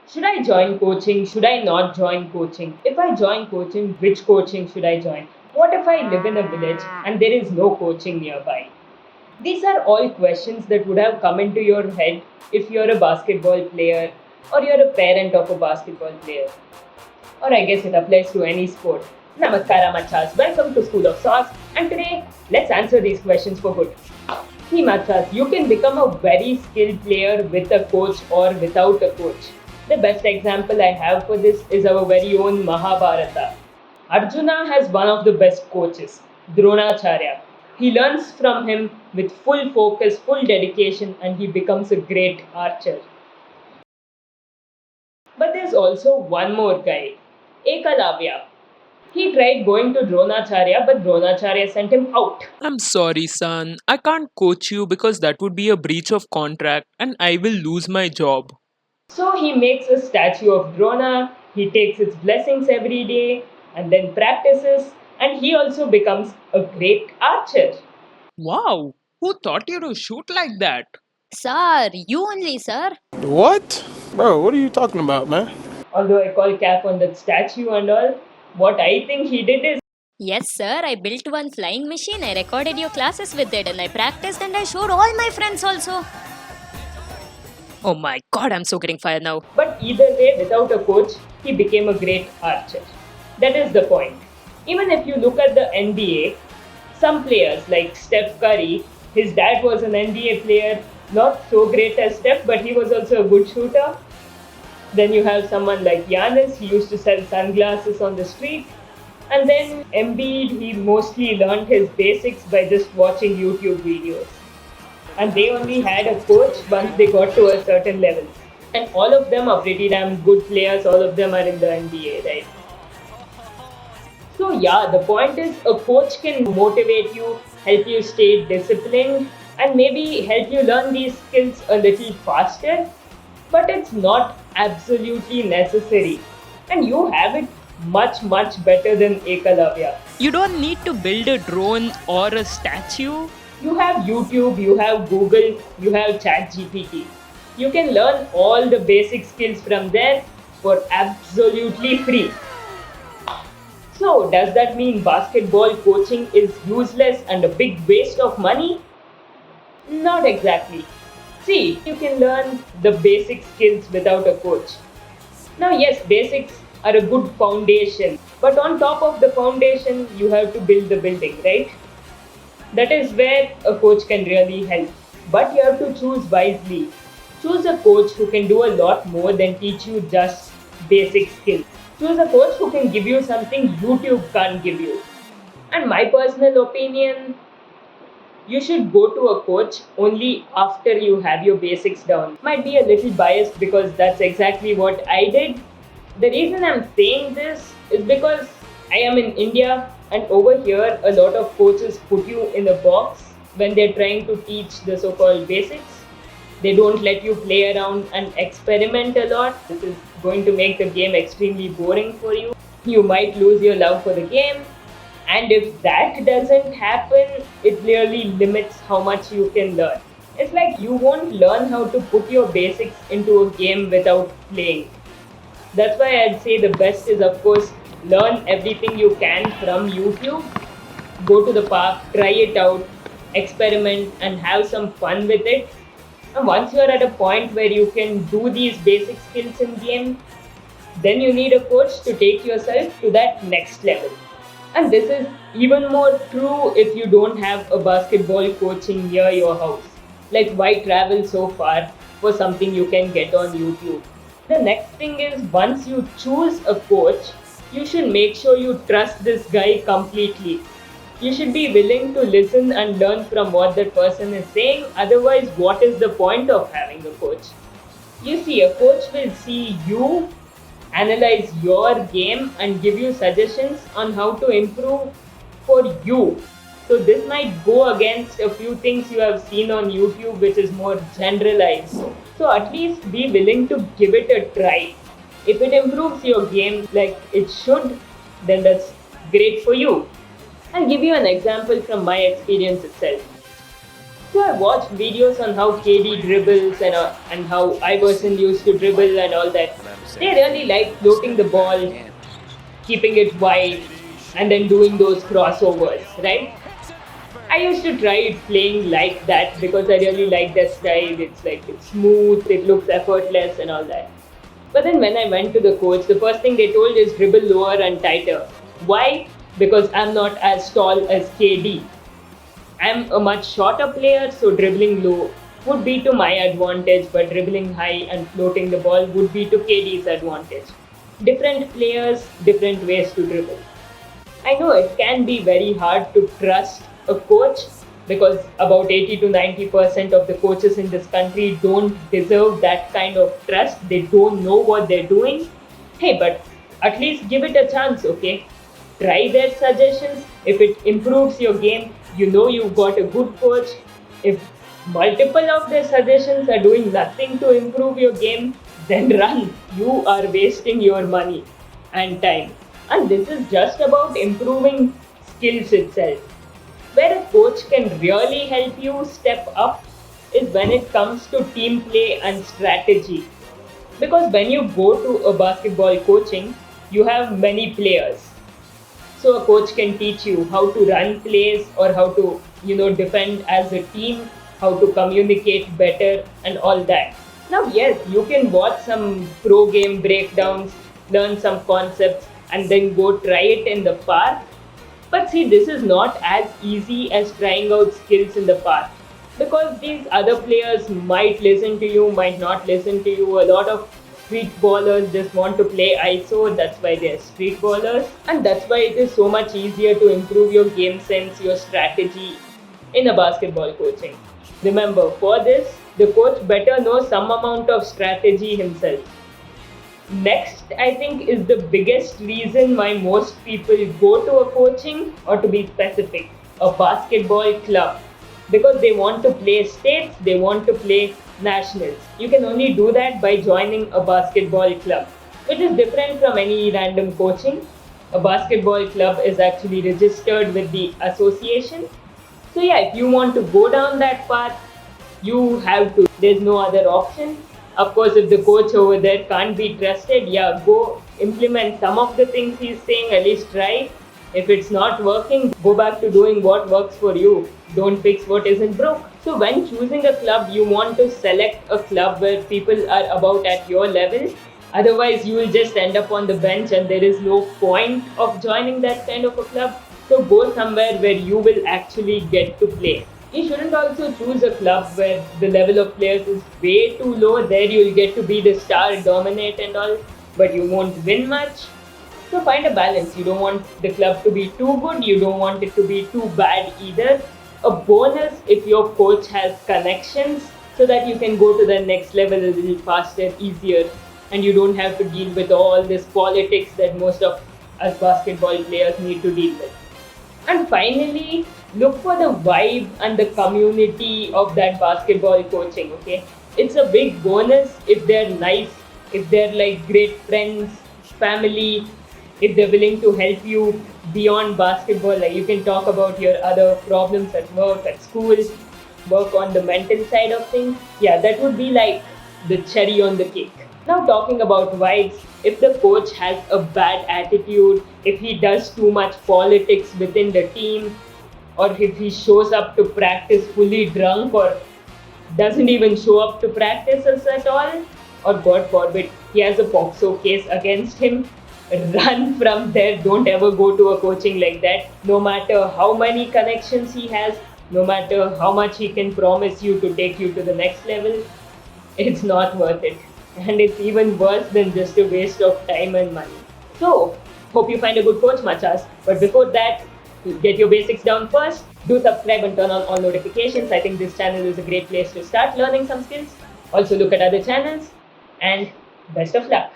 Should I join coaching? Should I not join coaching? If I join coaching, which coaching should I join? What if I live in a village and there is no coaching nearby? These are all questions that would have come into your head if you're a basketball player or you're a parent of a basketball player. Or I guess it applies to any sport. Namaskara Machas, welcome to School of Sauce, and today let's answer these questions for good. See Machas, you can become a very skilled player with a coach or without a coach. The best example I have for this is our very own Mahabharata. Arjuna has one of the best coaches, Dronacharya. He learns from him with full focus, full dedication, and he becomes a great archer. But there's also one more guy, Ekalavya. He tried going to Dronacharya, but Dronacharya sent him out. I'm sorry, son. I can't coach you because that would be a breach of contract and I will lose my job. So he makes a statue of Drona, he takes its blessings every day, and then practices, and he also becomes a great archer. Wow, who taught you to shoot like that? Sir, you only, sir. What? Bro, what are you talking about, man? Although I call cap on that statue and all, what I think he did is Yes, sir, I built one flying machine. I recorded your classes with it and I practiced and I showed all my friends also. Oh my god, I'm so getting fired now. but either way, without a coach, he became a great archer. That is the point. Even if you look at the NBA, some players like Steph Curry, his dad was an NBA player, not so great as Steph, but he was also a good shooter. Then you have someone like Giannis, he used to sell sunglasses on the street. And then Embiid, he mostly learned his basics by just watching YouTube videos. And they only had a coach once they got to a certain level. And all of them are pretty damn good players, all of them are in the NBA, right? So, yeah, the point is a coach can motivate you, help you stay disciplined, and maybe help you learn these skills a little faster, but it's not absolutely necessary. And you have it much better than Ekalavya. You don't need to build a drone or a statue. You have YouTube, you have Google, you have ChatGPT. You can learn all the basic skills from there for absolutely free. So, does that mean basketball coaching is useless and a big waste of money? Not exactly. See, you can learn the basic skills without a coach. Now, yes, basics are a good foundation, but on top of the foundation, you have to build the building, right? That is where a coach can really help. But you have to choose wisely. Choose a coach who can do a lot more than teach you just basic skills. Choose a coach who can give you something YouTube can't give you. And my personal opinion, you should go to a coach only after you have your basics down. Might be a little biased because that's exactly what I did. The reason I'm saying this is because I am in India and over here a lot of coaches put you in a box when they're trying to teach the so called basics. They don't let you play around and experiment a lot. This is going to make the game extremely boring for you. You might lose your love for the game, and if that doesn't happen, it really limits how much you can learn. It's like you won't learn how to put your basics into a game without playing. That's why I'd say the best is, of course, learn everything you can from YouTube. Go to the park, try it out, experiment, and have some fun with it. And once you're at a point where you can do these basic skills in game, then you need a coach to take yourself to that next level. And this is even more true if you don't have a basketball coaching near your house. Like, why travel so far for something you can get on YouTube? The next thing is, once you choose a coach, you should make sure you trust this guy completely. You should be willing to listen and learn from what that person is saying. Otherwise, what is the point of having a coach? You see, a coach will see you, analyze your game, and give you suggestions on how to improve for you. So, this might go against a few things you have seen on YouTube, which is more generalized. So, at least be willing to give it a try. If it improves your game like it should, then that's great for you. I'll give you an example from my experience itself. So I watched videos on how KD dribbles and how Iverson used to dribble and all that. They really like floating the ball, keeping it wide, and then doing those crossovers, right? I used to try playing like that because I really like their style. It's smooth, it looks effortless, and all that. But then when I went to the coach, the first thing they told is dribble lower and tighter. Why? Because I'm not as tall as KD. I'm a much shorter player, so dribbling low would be to my advantage, but dribbling high and floating the ball would be to KD's advantage. Different players, different ways to dribble. I know it can be very hard to trust a coach because about 80 to 90% of the coaches in this country don't deserve that kind of trust. They don't know what they're doing. Hey, but at least give it a chance, okay? Try their suggestions. If it improves your game, you know you've got a good coach. If multiple of their suggestions are doing nothing to improve your game, then run. You are wasting your money and time. And this is just about improving skills itself. Where a coach can really help you step up is when it comes to team play and strategy. Because when you go to a basketball coaching, you have many players. So a coach can teach you how to run plays or how to, defend as a team, how to communicate better and all that. Now, yes, you can watch some pro game breakdowns, learn some concepts, and then go try it in the park. But see, this is not as easy as trying out skills in the park because these other players might listen to you, might not listen to you. A lot of street ballers just want to play ISO, that's why they're street ballers, and that's why it is so much easier to improve your game sense, your strategy in a basketball coaching. Remember, for this, the coach better know some amount of strategy himself. Next, I think, is the biggest reason why most people go to a coaching, or to be specific, a basketball club. Because they want to play states, they want to play nationals. You can only do that by joining a basketball club, which is different from any random coaching. A basketball club is actually registered with the association. So, yeah, if you want to go down that path, you have to. There's no other option. Of course, if the coach over there can't be trusted, yeah, go implement some of the things he's saying, at least try. If it's not working, go back to doing what works for you. Don't fix what isn't broke. So when choosing a club, you want to select a club where people are about at your level. Otherwise, you will just end up on the bench and there is no point of joining that kind of a club. So go somewhere where you will actually get to play. You shouldn't also choose a club where the level of players is way too low. There you'll get to be the star, dominate and all, but you won't win much. So find a balance. You don't want the club to be too good, you don't want it to be too bad either. A bonus if your coach has connections so that you can go to the next level a little faster, easier, and you don't have to deal with all this politics that most of us basketball players need to deal with. And finally, look for the vibe and the community of that basketball coaching, okay? It's a big bonus if they're nice, if they're like great friends, family, if they're willing to help you beyond basketball. Like you can talk about your other problems at work, at school, work on the mental side of things. Yeah, that would be like the cherry on the cake. Now, talking about vibes, if the coach has a bad attitude, if he does too much politics within the team, or if he shows up to practice fully drunk or doesn't even show up to practices at all, or God forbid, he has a POXO case against him, run from there. Don't ever go to a coaching like that. No matter how many connections he has, no matter how much he can promise you to take you to the next level, it's not worth it. And it's even worse than just a waste of time and money. So, hope you find a good coach, Machas. But before that, get your basics down first. Do subscribe and turn on all notifications. I think this channel is a great place to start learning some skills. Also look at other channels and best of luck.